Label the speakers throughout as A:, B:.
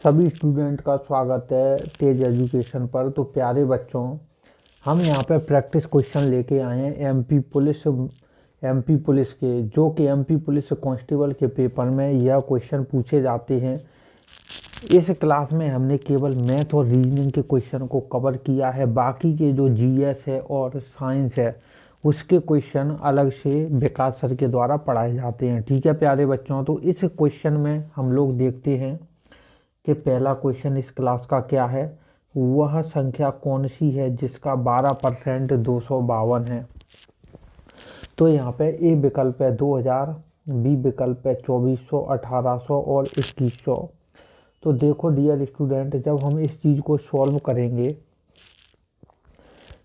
A: सभी स्टूडेंट का स्वागत है तेज एजुकेशन पर। तो प्यारे बच्चों, हम यहाँ पे प्रैक्टिस क्वेश्चन लेके आए हैं एमपी पुलिस के, जो कि एमपी पुलिस कांस्टेबल के पेपर में यह क्वेश्चन पूछे जाते हैं। इस क्लास में हमने केवल मैथ और रीजनिंग के क्वेश्चन को कवर किया है। बाकी के जो जीएस है और साइंस है उसके क्वेश्चन अलग से विकास सर के द्वारा पढ़ाए जाते हैं। ठीक है प्यारे बच्चों, तो इस क्वेश्चन में हम लोग देखते हैं कि पहला क्वेश्चन इस क्लास का क्या है। वह संख्या कौन सी है जिसका 12% 252 है। तो यहाँ पे ए विकल्प है 2000, बी विकल्प है 2400, 1800 और 2100। तो देखो डियर स्टूडेंट, जब हम इस चीज़ को सॉल्व करेंगे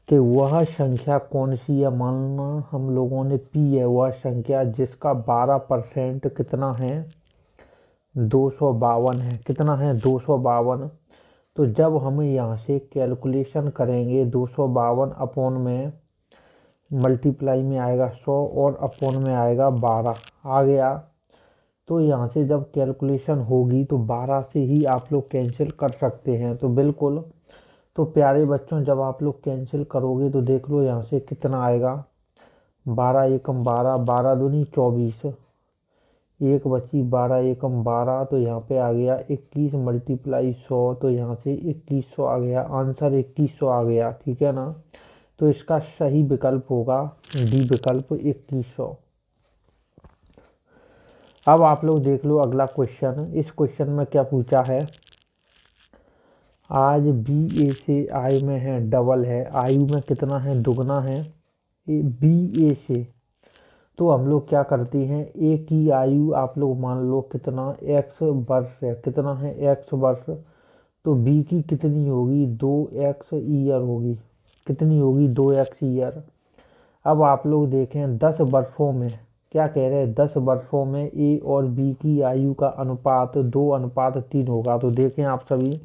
A: कि वह संख्या कौन सी है, मानना हम लोगों ने पी है वह संख्या जिसका 12% कितना है 252 है। कितना है 252। तो जब हम यहाँ से कैलकुलेशन करेंगे 252 अपॉन में मल्टीप्लाई में आएगा 100 और अपॉन में आएगा 12 आ गया। तो यहाँ से जब कैलकुलेशन होगी तो 12 से ही आप लोग कैंसिल कर सकते हैं। तो बिल्कुल, तो प्यारे बच्चों जब आप लोग कैंसिल करोगे तो देख लो यहाँ से कितना आएगा। 12 एकम 12, 12 दूनी 24, एक बची 12 एकम 12, तो यहाँ पे आ गया 21 मल्टीप्लाई 100, तो यहाँ से 2100 आ गया। आंसर 2100 आ गया। ठीक है ना। तो इसका सही विकल्प होगा डी विकल्प 2100। अब आप लोग देख लो अगला क्वेश्चन। इस क्वेश्चन में क्या पूछा है। आज बी ए से आई में है डबल है, आयु में कितना है दुगना है बी ए से। तो हम लोग क्या करते हैं, ए की आयु आप लोग मान लो कितना एक्स वर्ष है, कितना है एक्स वर्ष। तो बी की कितनी होगी 2x ईयर होगी। कितनी होगी 2x ईयर। अब आप लोग देखें 10 वर्षों में, क्या कह रहे हैं 10 वर्षों में ए और बी की आयु का अनुपात 2:3 होगा। तो देखें आप सभी,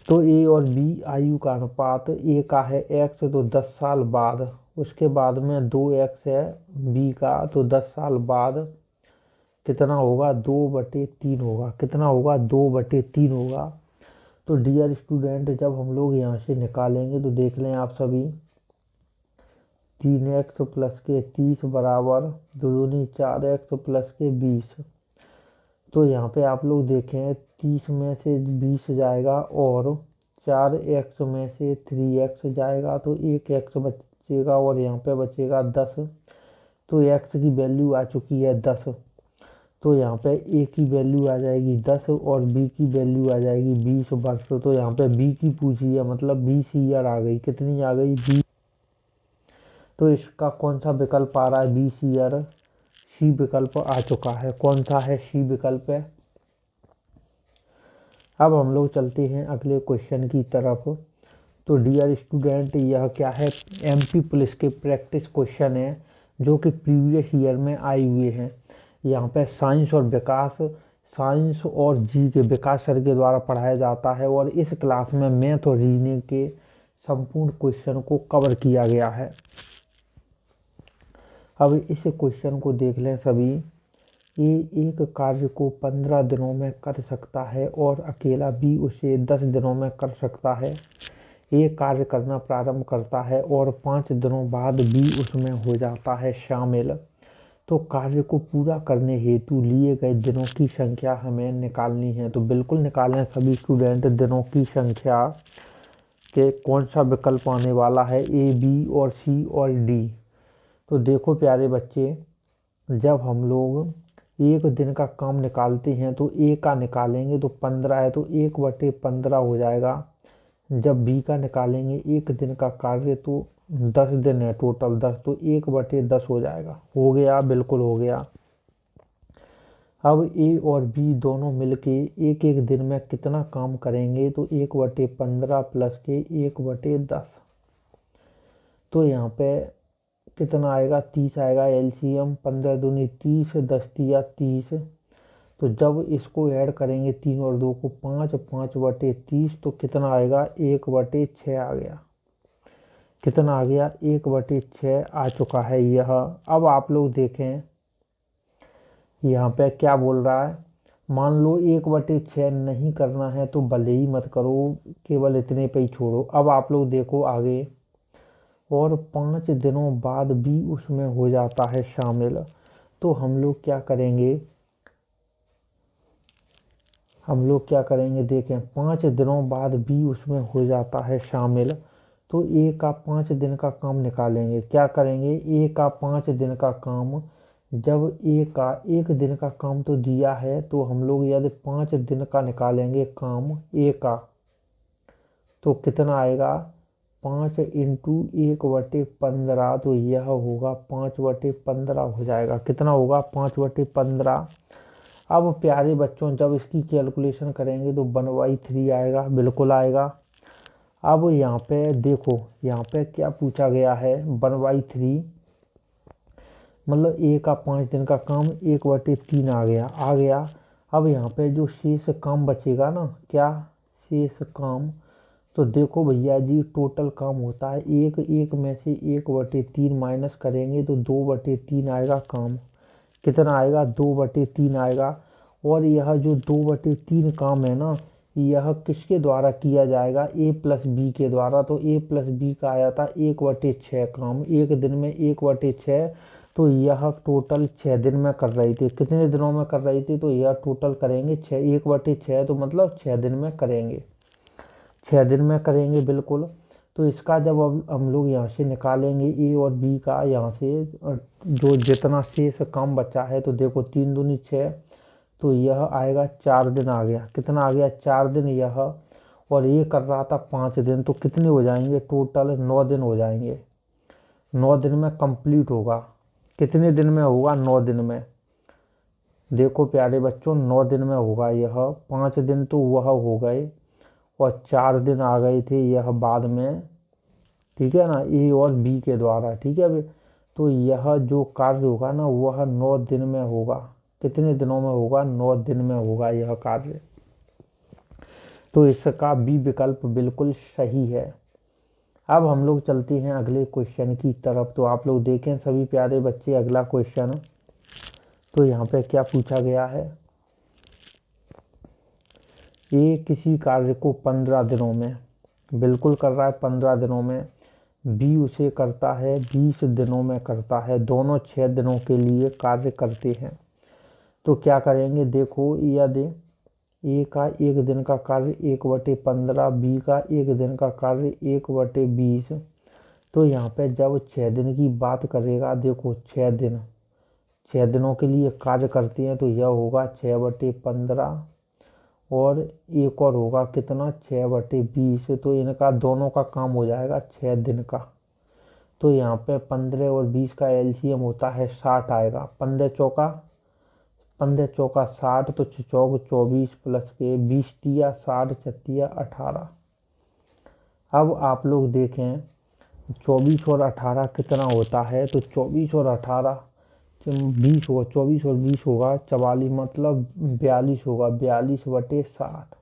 A: तो ए और बी आयु का अनुपात, ए का है एक्स तो 10 साल बाद, उसके बाद में 2x है बी का, तो 10 साल बाद कितना होगा 2/3 होगा। कितना होगा 2/3 होगा। तो डियर स्टूडेंट जब हम लोग यहाँ से निकालेंगे तो देख लें आप सभी, 3x प्लस के 30 बराबर 2 दूनी 4x प्लस के 20। तो यहाँ पे आप लोग देखें 30 में से 20 जाएगा और 4x में से 3x जाएगा, तो 1x बचेगा और यहाँ पे बचेगा 10। तो x की वैल्यू आ चुकी है 10। तो यहाँ पे a की वैल्यू आ जाएगी 10 और b की वैल्यू आ जाएगी 20 वर्ष। तो यहाँ पे b की पूछी है, मतलब 20 ईयर आ गई। कितनी आ गई 20। तो इसका कौन सा विकल्प आ रहा है 20 ईयर। सी विकल्प आ चुका है। कौन सा है सी विकल्प है। अब हम लोग चलते हैं अगले क्वेश्चन की तरफ। तो डियर स्टूडेंट यह क्या है, एमपी पुलिस के प्रैक्टिस क्वेश्चन है जो कि प्रीवियस ईयर में आए हुए हैं। यहाँ पे साइंस और जी के विकास सर के द्वारा पढ़ाया जाता है और इस क्लास में मैथ और रीजनिंग के संपूर्ण क्वेश्चन को कवर किया गया है। अब इस क्वेश्चन को देख लें सभी। ए एक कार्य को 15 दिनों में कर सकता है और अकेला बी उसे 10 दिनों में कर सकता है। ए कार्य करना प्रारंभ करता है और 5 दिनों बाद बी उसमें हो जाता है शामिल। तो कार्य को पूरा करने हेतु लिए गए दिनों की संख्या हमें निकालनी है। तो बिल्कुल निकालें सभी स्टूडेंट दिनों की संख्या के कौन सा विकल्प आने वाला है, ए बी और सी और डी। तो देखो प्यारे बच्चे, जब हम लोग एक दिन का काम निकालते हैं तो ए का निकालेंगे तो 15 है, तो 1/15 हो जाएगा। जब बी का निकालेंगे एक दिन का कार्य तो 10 दिन है, टोटल 10, तो 1/10 हो जाएगा। हो गया, बिल्कुल हो गया। अब ए और बी दोनों मिलके एक एक दिन में कितना काम करेंगे, तो 1/15 प्लस के 1/10। तो यहाँ पे कितना आएगा 30 आएगा। एलसीएम 15 दूनी 30, 10 तिया 30। तो जब इसको ऐड करेंगे 3 और 2 को 5, 5/30, तो कितना आएगा 1/6 आ गया। कितना आ गया 1/6 आ चुका है यह। अब आप लोग देखें यहाँ पे क्या बोल रहा है। मान लो 1/6 नहीं करना है तो भले ही मत करो, केवल इतने पे ही छोड़ो। अब आप लोग देखो आगे, और 5 दिनों बाद भी उसमें हो जाता है शामिल, तो हम लोग क्या करेंगे देखें, 5 दिनों बाद भी उसमें हो जाता है शामिल, तो ए का 5 दिन का काम निकालेंगे। क्या करेंगे, ए का 5 दिन का काम, जब ए का 1 दिन का काम तो दिया है, तो हम लोग यदि 5 दिन का निकालेंगे काम ए का, तो कितना आएगा, 5 × 1/15, तो यह होगा 5/15 हो जाएगा। कितना होगा, 5/15। अब प्यारे बच्चों जब इसकी कैलकुलेशन करेंगे तो 1/3 आएगा, बिल्कुल आएगा। अब यहाँ पे देखो, यहाँ पे क्या पूछा गया है, 1/3 मतलब ए का 5 दिन का काम 1/3 आ गया। अब यहाँ पे जो शेष काम बचेगा ना, क्या शेष काम, तो देखो भैया जी टोटल काम होता है एक एक में से 1/3 माइनस करेंगे तो 2/3 आएगा काम। कितना आएगा, 2/3 आएगा। और यह जो 2/3 काम है ना, यह किसके द्वारा किया जाएगा, ए प्लस बी के द्वारा। तो ए प्लस बी का आया था 1/6 काम, एक दिन में 1/6, तो यह टोटल 6 दिन में कर रही थी। कितने दिनों में कर रही थी, तो यह टोटल करेंगे 1/6, तो मतलब 6 दिन में करेंगे, 6 दिन में करेंगे बिल्कुल। तो इसका जब अब हम लोग यहाँ से निकालेंगे ए और बी का, यहाँ से जो जितना शेष काम बचा है, तो देखो 3 दूनी 6, तो यह आएगा 4 दिन आ गया। कितना आ गया, 4 दिन यह, और ये कर रहा था 5 दिन, तो कितने हो जाएंगे, टोटल 9 दिन हो जाएंगे। 9 दिन में कंप्लीट होगा। कितने दिन में होगा, 9 दिन में। देखो प्यारे बच्चों 9 दिन में होगा यह, 5 दिन तो वह हो गए और 4 दिन आ गए थे यह बाद में, ठीक है ना, ए और बी के द्वारा, ठीक है अभी। तो यह जो कार्य होगा ना, वह 9 दिन में होगा। कितने दिनों में होगा, 9 दिन में होगा यह कार्य। तो इसका बी विकल्प बिल्कुल सही है। अब हम लोग चलते हैं अगले क्वेश्चन की तरफ। तो आप लोग देखें सभी प्यारे बच्चे अगला क्वेश्चन, तो यहाँ पे क्या पूछा गया है, ए किसी कार्य को 15 दिनों में, बिल्कुल कर रहा है 15 दिनों में, बी उसे करता है 20 दिनों में करता है, दोनों 6 दिनों के लिए कार्य करते हैं। तो क्या करेंगे, देखो यदि ए का 1 दिन का कार्य 1/15, बी का 1 दिन का कार्य 1/20, तो यहाँ पे जब 6 दिन की बात करेगा, देखो 6 दिन, 6 दिनों के लिए कार्य करते हैं, तो यह होगा 6/15, और एक और होगा कितना, 6/20, तो इनका दोनों का काम हो जाएगा 6 दिन का। तो यहाँ पे 15 और 20 का एलसीएम होता है 60 आएगा, 15 चौका 60, तो चौक 24 प्लस के 20 तिया 60 छत्तिया 18। अब आप लोग देखें 24 और 18 कितना होता है, तो 24 और 18 20 होगा, 24 और 20 होगा 44, मतलब 42 होगा, 42/60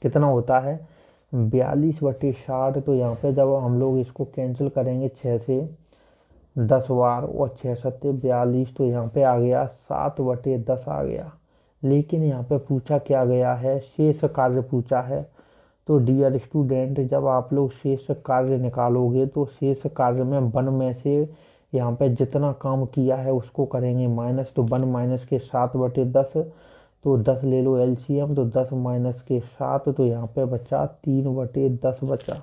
A: कितना होता है, 42/60। तो यहाँ पे जब हम लोग इसको कैंसिल करेंगे 6 से 10 बार, और 6×7=42, तो यहाँ पे आ गया 7/10 आ गया। लेकिन यहाँ पे पूछा क्या गया है, शेष कार्य पूछा है। तो डियर स्टूडेंट जब आप लोग शेष कार्य निकालोगे, तो शेष कार्य में 1 में से यहाँ पे जितना काम किया है उसको करेंगे माइनस, तो 1 माइनस के 7/10, तो 10 ले लो एलसीएम, तो 10 माइनस के 7, तो यहाँ पे बचा 3/10 बचा।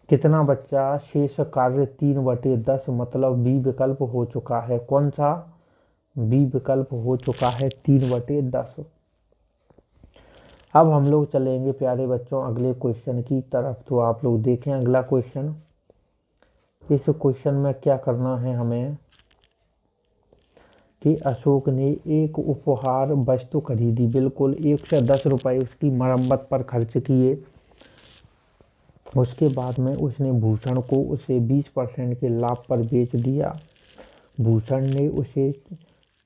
A: कितना बचा, शेष कार्य 3/10, मतलब बी विकल्प हो चुका है, कौन सा, बी विकल्प हो चुका है 3/10। अब हम लोग चलेंगे प्यारे बच्चों अगले क्वेश्चन की तरफ। तो आप लोग देखें अगला क्वेश्चन, इस क्वेश्चन में क्या करना है हमें, कि अशोक ने एक उपहार वस्तु खरीदी, बिल्कुल 110 रुपये उसकी मरम्मत पर खर्च किए। उसके बाद में उसने भूषण को उसे 20% के लाभ पर बेच दिया। भूषण ने उसे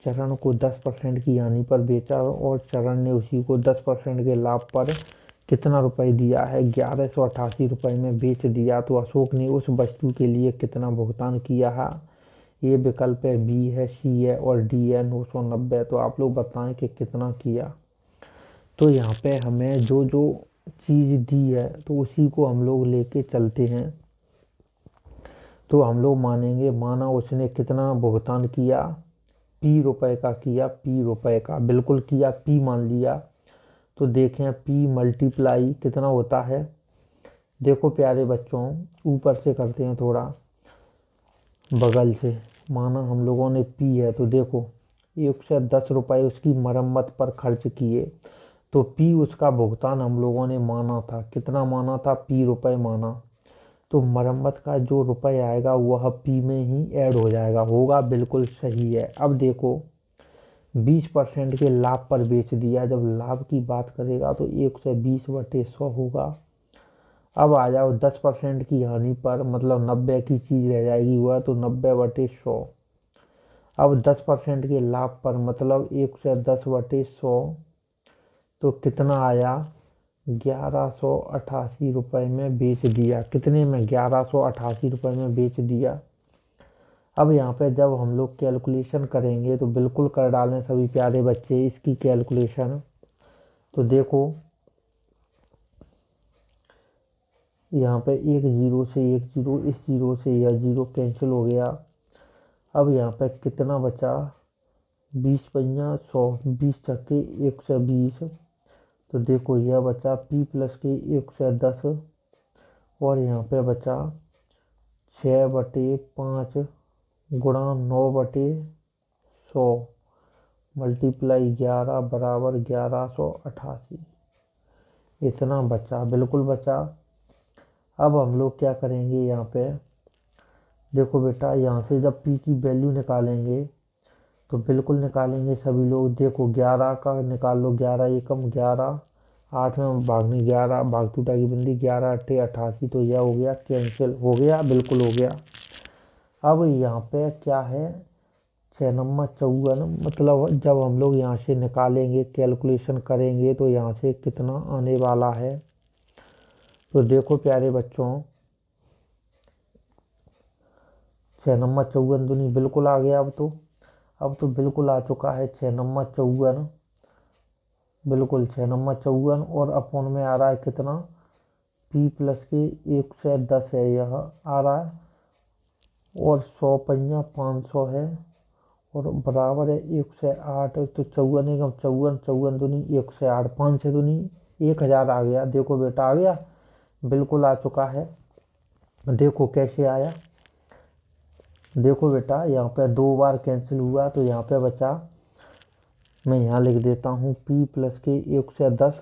A: चरण को 10% की हानि पर बेचा, और चरण ने उसी को 10% के लाभ पर कितना रुपए दिया है, 1188 रुपये में बेच दिया। तो अशोक ने उस वस्तु के लिए कितना भुगतान किया है, ये विकल्प है, बी है, सी है और डी है 990। तो आप लोग बताएं कि कितना किया। तो यहाँ पे हमें जो जो चीज़ दी है तो उसी को हम लोग लेके चलते हैं। तो हम लोग मानेंगे, माना उसने कितना भुगतान किया, पी रुपए का किया, पी रुपए का बिल्कुल किया, पी मान लिया। तो देखें पी मल्टीप्लाई कितना होता है। देखो प्यारे बच्चों, ऊपर से करते हैं थोड़ा बगल से। माना हम लोगों ने पी है तो देखो 110 रुपये उसकी मरम्मत पर खर्च किए। तो पी उसका भुगतान हम लोगों ने माना था, कितना माना था, पी रुपए माना। तो मरम्मत का जो रुपए आएगा वह पी में ही ऐड हो जाएगा, होगा बिल्कुल सही है। अब देखो 20% के लाभ पर बेच दिया, जब लाभ की बात करेगा तो 120/100 होगा। अब आ जाओ 10% की हानि पर, मतलब 90 की चीज़ रह जाएगी वह, तो 90/100। अब 10% के लाभ पर मतलब 110/100, तो कितना आया, 1188 में बेच दिया। कितने में, 1188 में बेच दिया। अब यहाँ पे जब हम लोग कैलकुलेशन करेंगे तो बिल्कुल कर डालें सभी प्यारे बच्चे इसकी कैलकुलेशन। तो देखो यहाँ पे एक जीरो से एक जीरो, इस जीरो से यह जीरो कैंसिल हो गया। अब यहाँ पे कितना बचा, 20×100, 20×6 120। तो देखो यह बचा पी प्लस के 110, और यहाँ पे बचा 6/5 गुणा 9/100 मल्टीप्लाई 11 बराबर 1188। इतना बचा, बिल्कुल बचा। अब हम लोग क्या करेंगे, यहाँ पे देखो बेटा, यहाँ से जब पी की वैल्यू निकालेंगे तो बिल्कुल निकालेंगे सभी लोग। देखो 11 का निकाल लो, 11 एकम 11, 8 में भागने 11, भाग टूटा की बंदी 11×8 88। तो यह हो गया कैंसिल, हो गया बिल्कुल हो गया। अब यहाँ पे क्या है, 6×54, मतलब जब हम लोग यहाँ से निकालेंगे कैलकुलेशन करेंगे तो यहाँ से कितना आने वाला है। तो देखो प्यारे बच्चों, 6×54 दूनी बिल्कुल आ गया। अब तो बिल्कुल आ चुका है 6×54, बिल्कुल 6×54। और अपॉन में आ रहा है कितना, पी प्लस के 110 है यह आ रहा है, और 100×5 500 है, और बराबर है 108। तो 54 एकम 54, 54 दूनी 108, 5 से दूनी 1000 आ गया। देखो बेटा आ गया, बिल्कुल आ चुका है। देखो कैसे आया, देखो बेटा यहाँ पे 2 बार कैंसिल हुआ, तो यहाँ पे बचा, मैं यहाँ लिख देता हूँ पी प्लस के 110,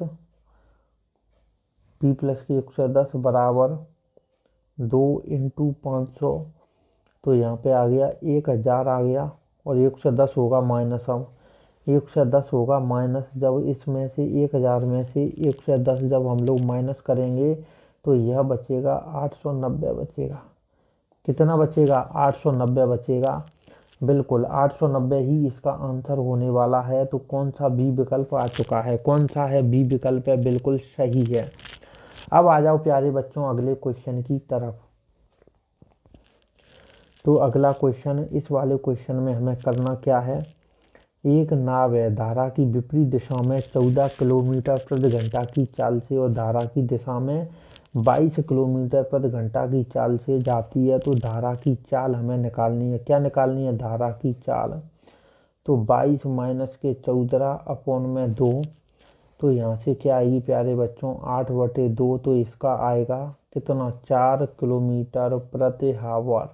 A: पी प्लस के 110 बराबर 2×500। तो यहाँ पे आ गया 1000 आ गया, और 110 होगा माइनस। अब 110 होगा माइनस, जब इसमें से 1000 में से 110 जब हम लोग माइनस करेंगे तो यह बचेगा 890 बचेगा। कितना बचेगा, 890 बचेगा। बिल्कुल 890 ही इसका आंसर होने वाला है। तो कौन सा बी विकल्प आ चुका है, कौन सा है, बी विकल्प है, बिल्कुल सही है। अब आ जाओ प्यारे बच्चों अगले क्वेश्चन की तरफ। तो अगला क्वेश्चन, इस वाले क्वेश्चन में हमें करना क्या है, एक नाव है, धारा की विपरीत दिशा में 14 किलोमीटर प्रति घंटा की चाल से और धारा की दिशा में 22 किलोमीटर प्रति घंटा की चाल से जाती है। तो धारा की चाल हमें निकालनी है, क्या निकालनी है, धारा की चाल। तो 22 माइनस के 14 अपॉन में 2। तो यहाँ से क्या आएगी प्यारे बच्चों, 8/2। तो इसका आएगा कितना, 4 किलोमीटर प्रति हावर।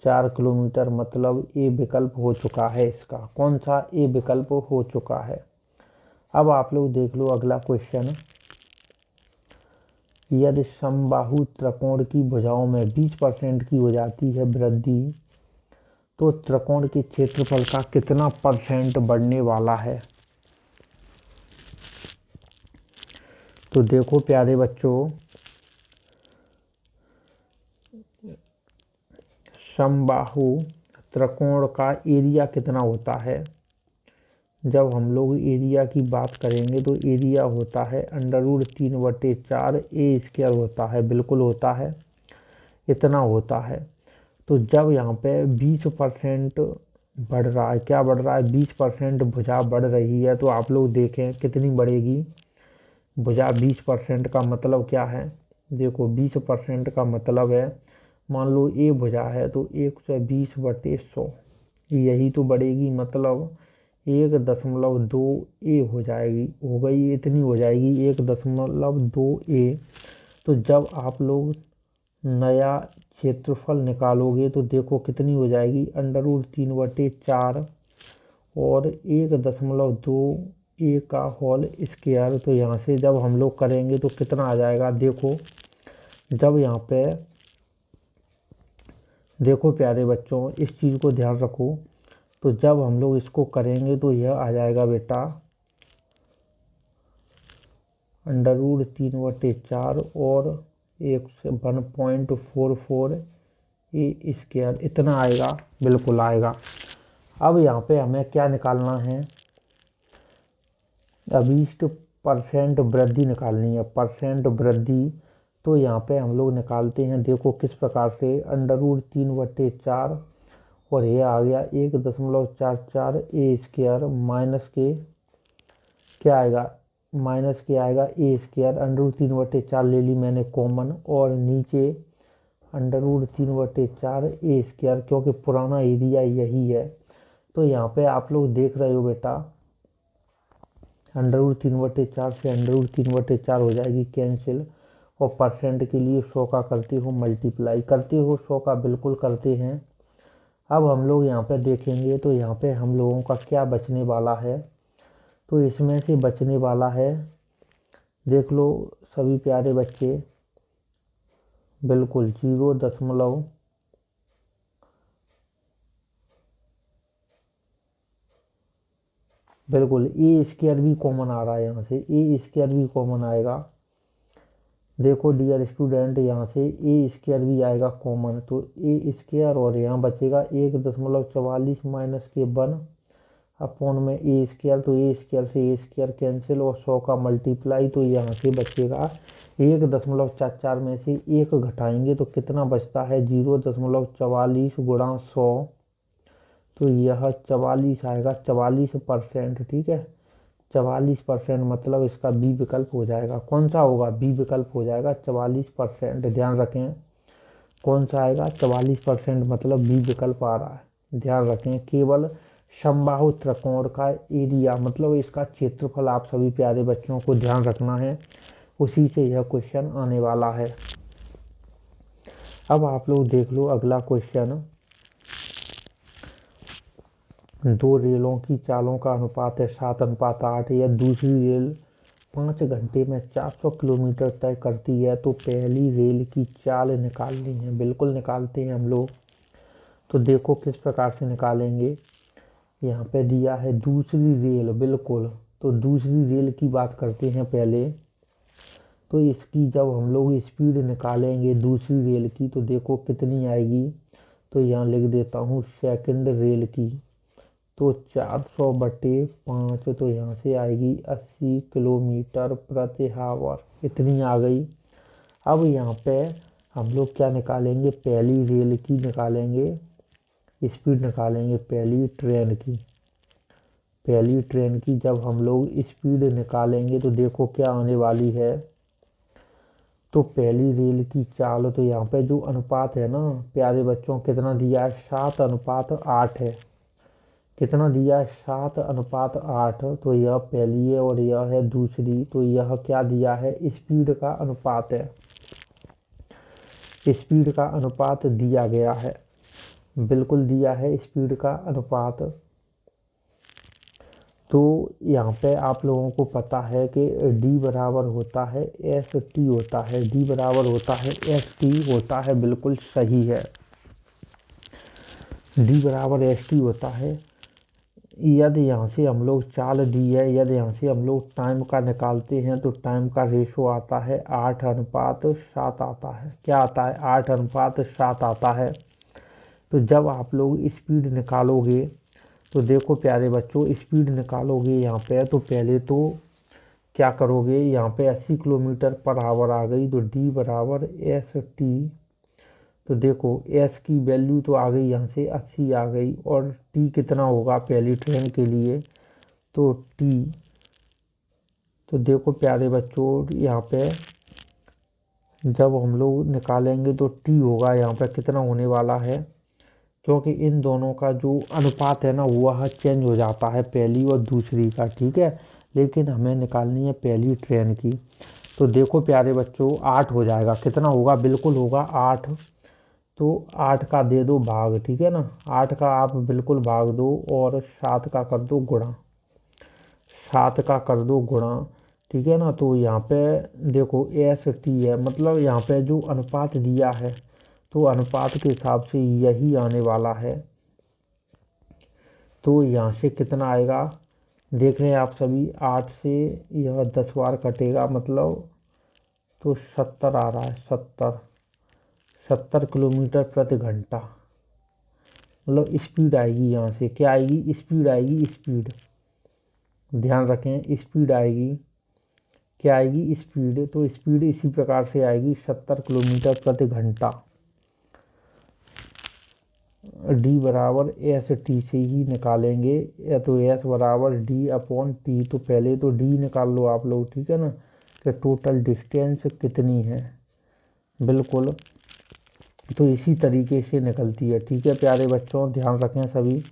A: 4 किलोमीटर, मतलब ए विकल्प हो चुका है इसका। कौन सा, ए विकल्प हो चुका है। अब आप लोग देख लो अगला क्वेश्चन, यदि समबाहु त्रिकोण की भुजाओं में 20% की हो जाती है वृद्धि, तो त्रिकोण के क्षेत्रफल का कितना % बढ़ने वाला है। तो देखो प्यारे बच्चों, समबाहु त्रिकोण का एरिया कितना होता है। जब हम लोग एरिया की बात करेंगे तो एरिया होता है √3/4 ए स्क्वायर होता है, बिल्कुल होता है, इतना होता है। तो जब यहाँ पे 20% बढ़ रहा है। क्या बढ़ रहा है? 20% भुजा बढ़ रही है। तो आप लोग देखें कितनी बढ़ेगी भुजा। 20% का मतलब क्या है? देखो 20% का मतलब है, मान लो ए भुजा है तो 120/100, यही तो बढ़ेगी। मतलब 1.2 ए हो जाएगी, हो गई, इतनी हो जाएगी 1.2 ए। तो जब आप लोग नया क्षेत्रफल निकालोगे तो देखो कितनी हो जाएगी, √3/4 और 1.2 ए का होल स्क्वायर। तो यहाँ से जब हम लोग करेंगे तो कितना आ जाएगा? देखो जब यहाँ पे, देखो प्यारे बच्चों इस चीज़ को ध्यान रखो। तो जब हम लोग इसको करेंगे तो यह आ जाएगा बेटा √3/4 और 1.44 ए स्क्वायर, इतना आएगा, बिल्कुल आएगा। अब यहाँ पे हमें क्या निकालना है? अभीष्ट परसेंट वृद्धि निकालनी है, परसेंट वृद्धि। तो यहाँ पे हम लोग निकालते हैं, देखो किस प्रकार से, √3/4 और ये आ गया 1.44 ए स्क्वायर माइनस के क्या आएगा, माइनस के आएगा ए स्क्वायर। √3/4 ले ली मैंने कॉमन, और नीचे √3/4 ए स्क्वायर, क्योंकि पुराना एरिया यही है। तो यहाँ पे आप लोग देख रहे हो बेटा, √3/4 से √3/4 हो जाएगी कैंसिल, और परसेंट के लिए 100 का करते हो मल्टीप्लाई, करते हो 100 का, बिल्कुल करते हैं। अब हम लोग यहाँ पे देखेंगे तो यहाँ पे हम लोगों का क्या बचने वाला है? तो इसमें से बचने वाला है, देख लो सभी प्यारे बच्चे, बिल्कुल 0 दशमलव, बिल्कुल ए स्क्वायर भी कॉमन आ रहा है, यहाँ से ए स्क्वायर भी कॉमन आएगा। देखो डियर स्टूडेंट, यहाँ से ए स्क्वायर भी आएगा कॉमन, तो ए स्क्वायर और यहाँ बचेगा 1.44 माइनस के 1 अपॉन में ए स्क्वायर। तो ए स्क्वायर से ए स्क्वायर कैंसिल, और 100 का मल्टीप्लाई, तो यहाँ से बचेगा 1.44 में से 1 घटाएंगे तो कितना बचता है, 0.44 गुणा 100, तो यह 44 आएगा, 44%। ठीक है, 44%, मतलब इसका बी विकल्प हो जाएगा। कौन सा होगा? बी विकल्प हो जाएगा 44%। ध्यान रखें कौन सा आएगा, 44%, मतलब बी विकल्प आ रहा है। ध्यान रखें, केवल समबाहु त्रिकोण का एरिया, मतलब इसका क्षेत्रफल, आप सभी प्यारे बच्चों को ध्यान रखना है, उसी से यह क्वेश्चन आने वाला है। अब आप लोग देख लो अगला क्वेश्चन, दो रेलों की चालों का अनुपात है 7:8। या दूसरी रेल 5 घंटे में 400 किलोमीटर तय करती है, तो पहली रेल की चाल निकालनी है। बिल्कुल निकालते हैं हम लोग। तो देखो किस प्रकार से निकालेंगे। यहाँ पे दिया है दूसरी रेल, बिल्कुल, तो दूसरी रेल की बात करते हैं पहले। तो इसकी जब हम लोग स्पीड निकालेंगे दूसरी रेल की, तो देखो कितनी आएगी। तो यहाँ लिख देता हूँ सेकंड रेल की, तो 400/5, तो यहाँ से आएगी 80 किलोमीटर प्रति आवर, इतनी आ गई। अब यहाँ पे हम लोग क्या निकालेंगे, पहली रेल की निकालेंगे, स्पीड निकालेंगे पहली ट्रेन की। पहली ट्रेन की जब हम लोग स्पीड निकालेंगे तो देखो क्या आने वाली है। तो पहली रेल की चाल, तो यहाँ पे जो अनुपात है ना प्यारे बच्चों, कितना दिया है, 7:8 है। कितना दिया है, 7:8। तो यह पहली है और यह है दूसरी। तो यह क्या दिया है, स्पीड का अनुपात है, स्पीड का अनुपात दिया गया है, बिल्कुल दिया है स्पीड का अनुपात। तो यहाँ पे आप लोगों को पता है कि डी बराबर होता है एस टी होता है, डी बराबर होता है एस टी होता है, बिल्कुल सही है, डी बराबर एस टी होता है। यदि यहाँ से हम लोग चाल दी है, यदि यहाँ से हम लोग टाइम का निकालते हैं, तो टाइम का रेशो आता है 8:7 आता है। क्या आता है, 8:7 आता है। तो जब आप लोग स्पीड निकालोगे, तो देखो प्यारे बच्चों, स्पीड निकालोगे यहाँ पे, तो पहले तो क्या करोगे, यहाँ पे 80 किलोमीटर पर आवर आ गई, तो डी बराबर एस टी। तो देखो एस की वैल्यू तो आ गई यहाँ से 80 आ गई, और टी कितना होगा पहली ट्रेन के लिए, तो टी, तो देखो प्यारे बच्चों यहाँ पे जब हम लोग निकालेंगे तो टी होगा यहाँ पे कितना होने वाला है, क्योंकि इन दोनों का जो अनुपात है ना वह चेंज हो जाता है पहली और दूसरी का, ठीक है। लेकिन हमें निकालनी है पहली ट्रेन की। तो देखो प्यारे बच्चों 8 हो जाएगा, कितना होगा, बिल्कुल होगा 8। तो 8 का दे दो भाग, ठीक है ना, 8 का आप बिल्कुल भाग दो और 7 का कर दो गुणा, 7 का कर दो गुणा, ठीक है ना। तो यहाँ पे देखो एस टी है, मतलब यहाँ पे जो अनुपात दिया है तो अनुपात के हिसाब से यही आने वाला है। तो यहाँ से कितना आएगा देख रहे हैं आप सभी, 8 से यह 10 बार कटेगा, मतलब तो 70 आ रहा है, 70 किलोमीटर प्रति घंटा, मतलब स्पीड आएगी यहाँ से, क्या आएगी, स्पीड आएगी, स्पीड, ध्यान रखें स्पीड आएगी, क्या आएगी, स्पीड। तो स्पीड इसी प्रकार से आएगी 70 किलोमीटर प्रति घंटा। डी बराबर एस टी से ही निकालेंगे, या तो एस बराबर डी अपॉन टी, तो पहले तो डी निकाल लो आप लोग, ठीक है ना, कि टोटल डिस्टेंस कितनी है, बिल्कुल। तो इसी तरीके से निकलती है, ठीक है प्यारे बच्चों, ध्यान रखें सभी।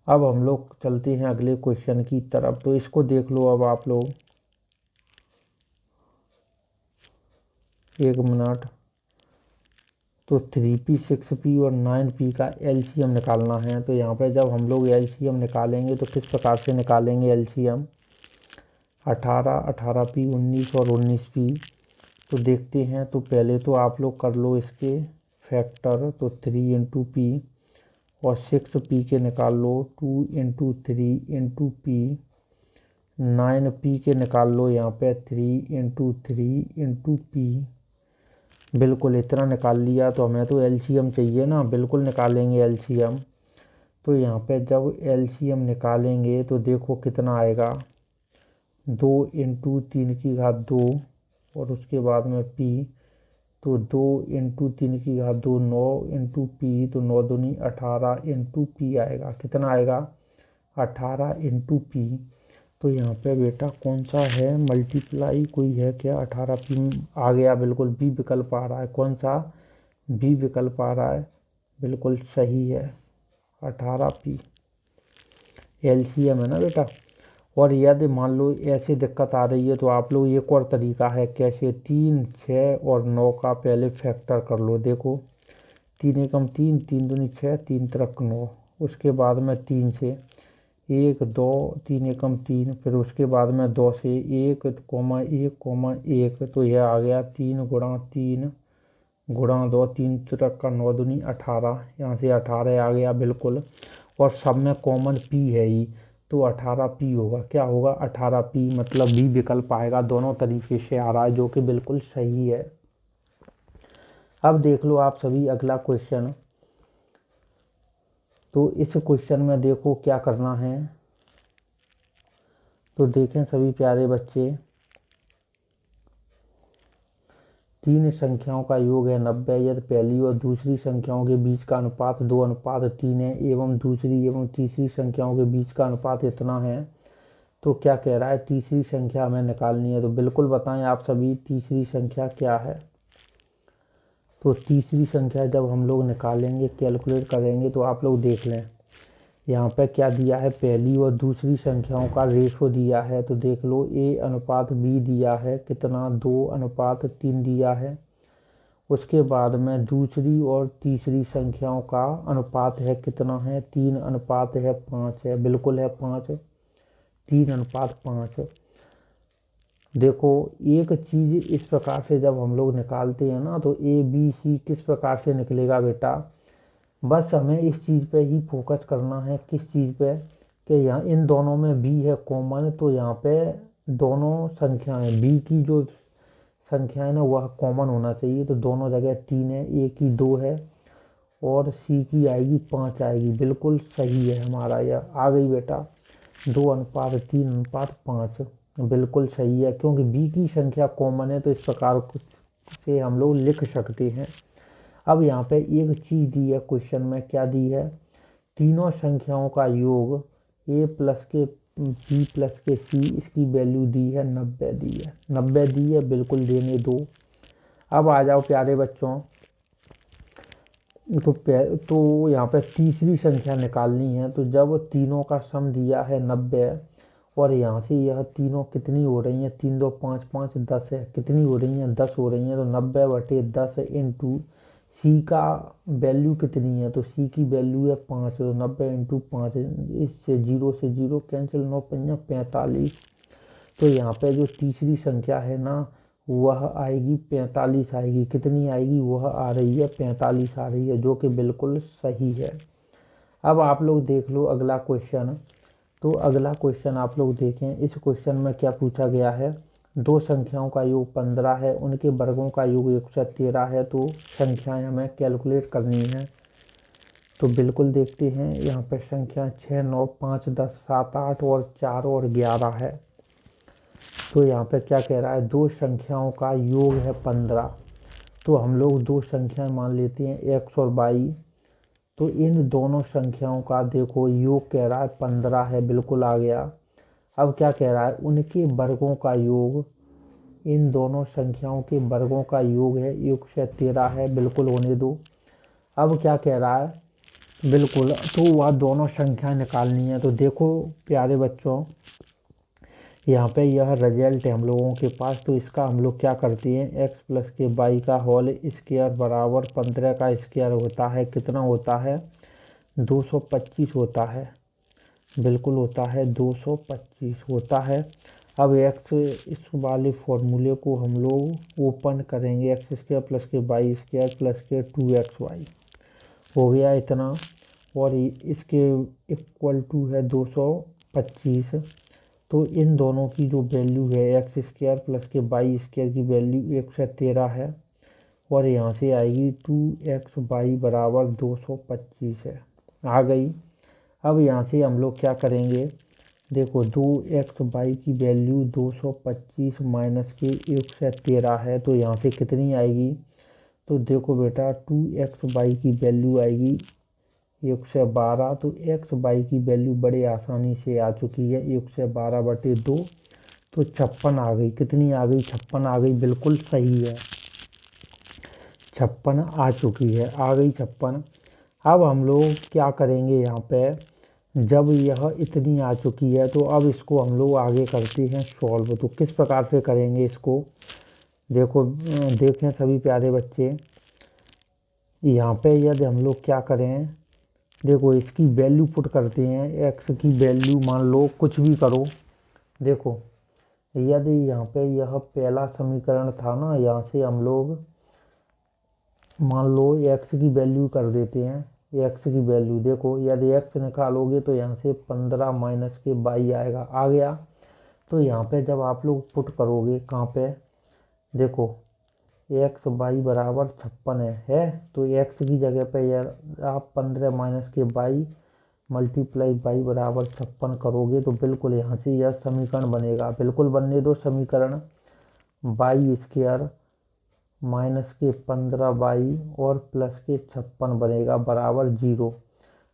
A: अब हम लोग चलते हैं अगले क्वेश्चन की तरफ, तो इसको देख लो अब आप लोग, एक मिनट। तो 3p 6p और 9p का एलसीएम निकालना है। तो यहाँ पे जब हम लोग एलसीएम निकालेंगे तो किस प्रकार से निकालेंगे एलसीएम, 18, 18p 19 और 19p। तो देखते हैं, तो पहले तो आप लोग कर लो इसके फैक्टर, तो 3 इंटू पी, और 6p के निकाल लो 2 इंटू 3 इंटू पी, 9p के निकाल लो यहाँ पे 3 इंटू 3 इंटू पी, बिल्कुल इतना निकाल लिया। तो हमें तो एलसीएम चाहिए ना, बिल्कुल निकालेंगे एलसीएम। तो यहाँ पे जब एलसीएम निकालेंगे तो देखो कितना आएगा, 2 इंटू 3 की घात 2, और उसके बाद में पी, तो 2 इंटू 3 की घात 2, 9 इंटू पी, तो 9 दूनी 18 इंटू पी आएगा, कितना आएगा, 18 इंटू पी। तो यहाँ पे बेटा कौन सा है, मल्टीप्लाई कोई है क्या, 18p आ गया, बिल्कुल बी विकल्प आ रहा है, कौन सा, बी विकल्प आ रहा है, बिल्कुल सही है, 18p एलसीएम है ना बेटा। और यदि मान लो ऐसी दिक्कत आ रही है तो आप लोग एक और तरीका है, कैसे, 3, 6 और 9 का पहले फैक्टर कर लो, देखो 3 एकम 3, 3 दूनी 6, 3 तिरक 9, उसके बाद में 3 से 1, 2, 3 एकम 3, फिर उसके बाद में 2 से 1, 1, तो यह आ गया 3 गुणा 3 गुणा 2, 3 तिरक का 9 दूनी 18, यहाँ से 18 आ गया बिल्कुल, और सब में कॉमन p है ही, तो 18p होगा, क्या होगा, 18p, मतलब बी विकल्प आएगा, दोनों तरीके से आ रहा है जो कि बिल्कुल सही है। अब देख लो आप सभी अगला क्वेश्चन। तो इस क्वेश्चन में देखो क्या करना है, तो देखें सभी प्यारे बच्चे, 3 संख्याओं का योग है 90, यदि पहली और दूसरी संख्याओं के बीच का अनुपात 2:3 है, एवं दूसरी एवं तीसरी संख्याओं के बीच का अनुपात इतना है, तो क्या कह रहा है, तीसरी संख्या हमें निकालनी है। तो बिल्कुल बताएं आप सभी तीसरी संख्या क्या है। तो तीसरी संख्या जब हम लोग निकालेंगे, कैलकुलेट करेंगे, तो आप लोग देख लें यहाँ पे क्या दिया है, पहली और दूसरी संख्याओं का रेशो दिया है, तो देख लो a/b दिया है, कितना, 2:3 दिया है। उसके बाद में दूसरी और तीसरी संख्याओं का अनुपात है, कितना है, 3:5 है, बिल्कुल है 5, 3:5। देखो एक चीज़ इस प्रकार से जब हम लोग निकालते हैं ना, तो ए बी सी किस प्रकार से निकलेगा बेटा, बस हमें इस चीज़ पे ही फोकस करना है, किस चीज़ पे, कि यहाँ इन दोनों में b है कॉमन, तो यहाँ पे दोनों संख्याएं b की जो संख्या है ना वह कॉमन होना चाहिए, तो दोनों जगह 3 है, a की 2 है, और c की आएगी 5 आएगी, बिल्कुल सही है हमारा, यह आ गई बेटा 2:3:5, बिल्कुल सही है, क्योंकि b की संख्या कॉमन है, तो इस प्रकार से हम लोग लिख सकते हैं। अब यहाँ पे एक चीज़ दी है क्वेश्चन में, क्या दी है, तीनों संख्याओं का योग a प्लस के b प्लस के c, इसकी वैल्यू दी है 90 दी है, 90 दी है, बिल्कुल लेने दो। अब आ जाओ प्यारे बच्चों, तो यहाँ पे तीसरी संख्या निकालनी है। तो जब तीनों का सम दिया है 90 और यहाँ से यह तीनों कितनी हो रही हैं, 3 2 5 5 10 है, कितनी हो रही हैं, 10 हो रही हैं। तो 90/10 इंटू सी का वैल्यू कितनी है, तो सी की वैल्यू है 5, तो 90 × 5, इससे 0 से 0 कैंसिल, 9 5 45। तो यहाँ पे जो तीसरी संख्या है ना, वह आएगी 45 आएगी, कितनी आएगी, वह आ रही है 45 आ रही है, जो कि बिल्कुल सही है। अब आप लोग देख लो अगला क्वेश्चन। तो अगला क्वेश्चन आप लोग देखें, इस क्वेश्चन में क्या पूछा गया है, दो संख्याओं का योग 15 है, उनके वर्गों का योग 113 है, तो संख्याएं हमें कैलकुलेट करनी है। तो बिल्कुल देखते हैं, यहाँ पे संख्या 6 9 5 10 7 8 और 4 और 11 है। तो यहाँ पे क्या कह रहा है, दो संख्याओं का योग है 15। तो हम लोग दो संख्याएं मान लेते हैं x और y। तो इन दोनों संख्याओं का देखो योग कह रहा है 15 है, बिल्कुल आ गया। अब क्या कह रहा है, उनके वर्गों का योग, इन दोनों संख्याओं के वर्गों का योग है 113 है, बिल्कुल होने दो। अब क्या कह रहा है, बिल्कुल, तो वह दोनों संख्याएं निकालनी है। तो देखो प्यारे बच्चों, यहाँ पे यह रिजल्ट है हम लोगों के पास। तो इसका हम लोग क्या करते हैं, x प्लस के वाई का होल स्क्वायर बराबर 15 का स्क्वायर होता है, कितना होता है, 225 होता है, बिल्कुल होता है 225 होता है। अब x, इस वाले फॉर्मूले को हम लोग ओपन करेंगे, एक्स स्क्वायर प्लस के वाई स्क्वायर प्लस के 2xy हो गया इतना, और इसके इक्वल टू है 225। तो इन दोनों की जो वैल्यू है, एक्स स्क्वायर प्लस के वाई स्क्वायर की वैल्यू 113 है, और यहाँ से आएगी 2xy बराबर 225 है, आ गई। अब यहाँ से हम लोग क्या करेंगे, देखो 2xy की वैल्यू 225 माइनस के 113 है, तो यहाँ से कितनी आएगी, तो देखो बेटा 2xy की वैल्यू आएगी 112। तो एक्स वाई की वैल्यू बड़े आसानी से आ चुकी है, 112/2, तो 56 आ गई, कितनी आ गई, 56 आ गई, बिल्कुल सही है, 56 आ चुकी है, आ गई 56। अब हम लोग क्या करेंगे, यहाँ पे जब यह इतनी आ चुकी है, तो अब इसको हम लोग आगे करते हैं सॉल्व। तो किस प्रकार से करेंगे इसको, देखो देखें सभी प्यारे बच्चे, यहाँ पे यदि हम लोग क्या करें, देखो इसकी वैल्यू पुट करते हैं, एक्स की वैल्यू मान लो कुछ भी करो। देखो यदि यहाँ पे यह पहला समीकरण था ना, यहाँ से हम लोग मान लो एक्स की वैल्यू कर देते हैं, एक्स की वैल्यू देखो, यदि एक्स निकालोगे तो यहाँ से 15 माइनस के वाई आएगा, आ गया। तो यहाँ पे जब आप लोग पुट करोगे, कहाँ पे, देखो एक्स वाई बराबर 56 है, तो एक्स की जगह पे यार आप 15 माइनस के वाई मल्टीप्लाई वाई बराबर 56 करोगे, तो बिल्कुल यहाँ से यह समीकरण बनेगा, बिल्कुल बनने दो समीकरण, वाई स्क्वायर माइनस के 15 वाई और प्लस के 56 बनेगा बराबर 0।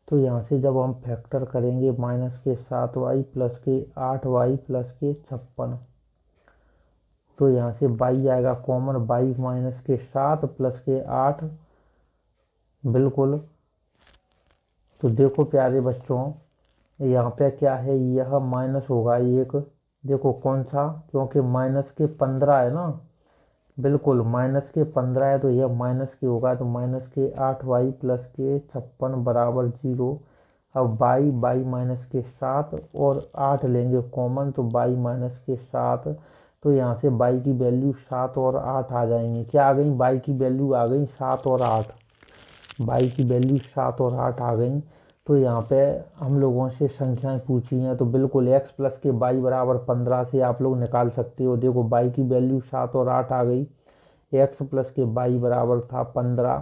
A: तो यहाँ से जब हम फैक्टर करेंगे, माइनस के 7y प्लस के 8y प्लस के 56, तो यहाँ से y आएगा कॉमन, y माइनस के 7 प्लस के 8, बिल्कुल। तो देखो प्यारे बच्चों, यहाँ पे क्या है, यह माइनस होगा एक, देखो कौन सा, क्योंकि माइनस के 15 है ना, बिल्कुल माइनस के 15 है, तो यह माइनस के होगा, तो माइनस के 8y प्लस के 56 बराबर 0। अब y माइनस के 7 और 8 लेंगे कॉमन, तो y माइनस के 7, तो यहाँ से y की वैल्यू 7 और 8 आ जाएंगी, क्या आ गई, y की वैल्यू आ गई 7 और 8, y की वैल्यू 7 और 8 आ गई। तो यहाँ पे हम लोगों से संख्याएं पूछी हैं, तो बिल्कुल x प्लस के y बराबर 15 से आप लोग निकाल सकते हो। देखो y की वैल्यू 7 और 8 आ गई, x प्लस के y बराबर था 15,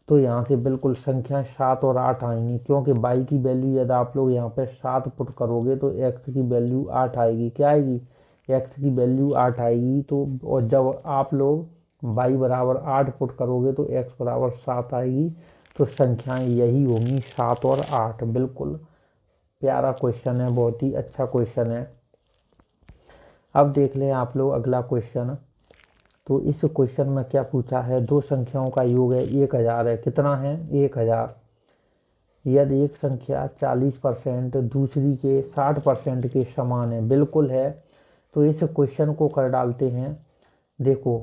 A: तो यहाँ से बिल्कुल संख्या 7 और 8 आएंगी, क्योंकि y की वैल्यू यदि आप लोग यहाँ पे 7 पुट करोगे तो x की वैल्यू 8 आएगी, क्या आएगी, x की वैल्यू 8 आएगी। तो और जब आप लोग y बराबर 8 पुट करोगे तो x बराबर 7 आएगी। तो संख्याएं यही होंगी 7 और 8। बिल्कुल प्यारा क्वेश्चन है, बहुत ही अच्छा क्वेश्चन है। अब देख लें आप लोग अगला क्वेश्चन। तो इस क्वेश्चन में क्या पूछा है, दो संख्याओं का योग है 1000 है। कितना है? 1000। यदि एक संख्या 40% दूसरी के 60% के समान है। बिल्कुल है। तो इस क्वेश्चन को कर डालते हैं। देखो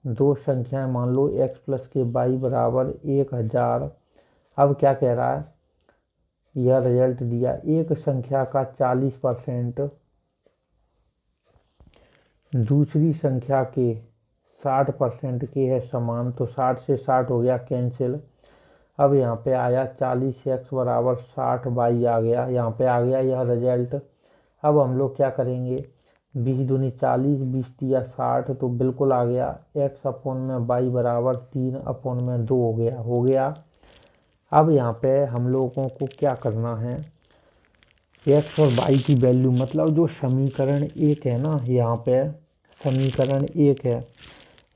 A: दो संख्याएं मान लो x प्लस के y बराबर 1000। अब क्या कह रहा है, यह रिजल्ट दिया एक संख्या का 40% दूसरी संख्या के 60% के है समान। तो 60 से 60 हो गया कैंसिल। अब यहाँ पे आया 40x बराबर 60y आ गया, यहाँ पे आ गया यह रिजल्ट। अब हम लोग क्या करेंगे, 20 दूनी 40, 20 तिया 60, तो बिल्कुल आ गया x अपोन में y बराबर 3 अपोन में 2 हो गया। अब यहाँ पे हम लोगों को क्या करना है, x और y की वैल्यू, मतलब जो समीकरण 1 है ना, यहाँ पे समीकरण 1 है,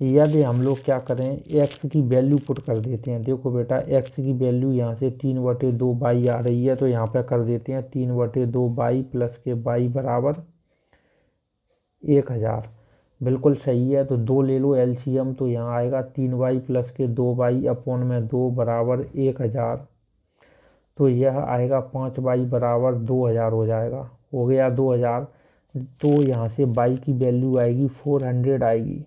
A: यदि हम लोग क्या करें x की वैल्यू पुट कर देते हैं। देखो बेटा x की वैल्यू यहाँ से 3/2 y आ रही है, तो यहाँ पे कर देते हैं 3/2 y प्लस के y बराबर 1000। बिल्कुल सही है। तो 2 ले लो एलसीएम, तो यहाँ आएगा 3y प्लस के 2y अपोन में 2 बराबर 1000। तो यह आएगा 5y बराबर 2000 हो जाएगा, हो गया 2000। तो यहाँ से y की वैल्यू आएगी 400 आएगी।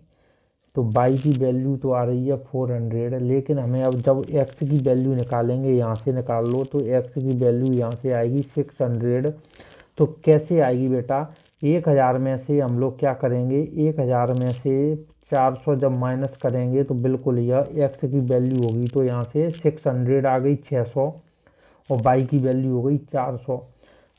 A: तो y की वैल्यू तो आ रही है 400, लेकिन हमें अब जब x की वैल्यू निकालेंगे, यहाँ से निकाल लो, तो x की वैल्यू यहाँ से आएगी 600। तो कैसे आएगी बेटा, 1000 में से हम लोग क्या करेंगे, 1000 में से 400 जब माइनस करेंगे तो बिल्कुल यह x की वैल्यू होगी। तो यहाँ से 600 आ गई 600 और y की वैल्यू हो गई 400।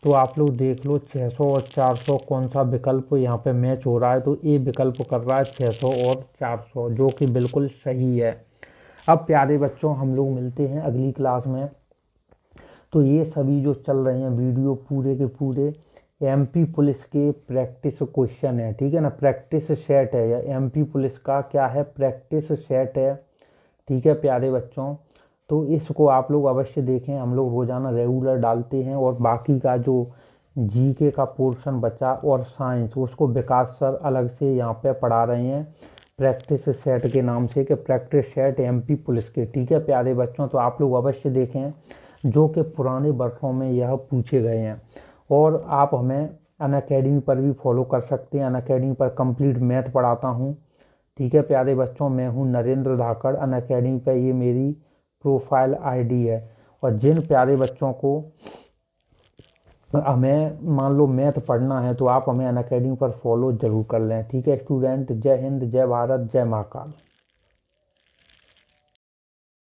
A: तो आप लोग देख लो 600 और 400 कौन सा विकल्प यहाँ पे मैच हो रहा है। तो ए विकल्प कर रहा है 600 और 400, जो कि बिल्कुल सही है। अब प्यारे बच्चों हम लोग मिलते हैं अगली क्लास में। तो ये सभी जो चल रहे हैं वीडियो पूरे के पूरे एमपी पुलिस के प्रैक्टिस क्वेश्चन है, ठीक है ना, प्रैक्टिस सेट है। या एमपी पुलिस का क्या है, प्रैक्टिस सेट है, ठीक है प्यारे बच्चों। तो इसको आप लोग अवश्य देखें, हम लोग रोज़ाना रेगुलर डालते हैं। और बाकी का जो जीके का पोर्शन बचा और साइंस, उसको विकास सर अलग से यहाँ पे पढ़ा रहे हैं प्रैक्टिस सेट के नाम से, कि प्रैक्टिस सेट एमपी पुलिस के, ठीक है प्यारे बच्चों। तो आप लोग अवश्य देखें, जो कि पुराने वर्षों में यह पूछे गए हैं। और आप हमें अनअकैडमी पर भी फॉलो कर सकते हैं। अनअकैडमी पर कंप्लीट मैथ पढ़ाता हूँ, ठीक है प्यारे बच्चों। मैं हूँ नरेंद्र धाकड़, अनअकैडमी पर ये मेरी प्रोफाइल आईडी है। और जिन प्यारे बच्चों को हमें मान लो मैथ पढ़ना है, तो आप हमें अनअकैडमी पर फॉलो जरूर कर लें, ठीक है स्टूडेंट। जय हिंद, जय भारत, जय महाकाल।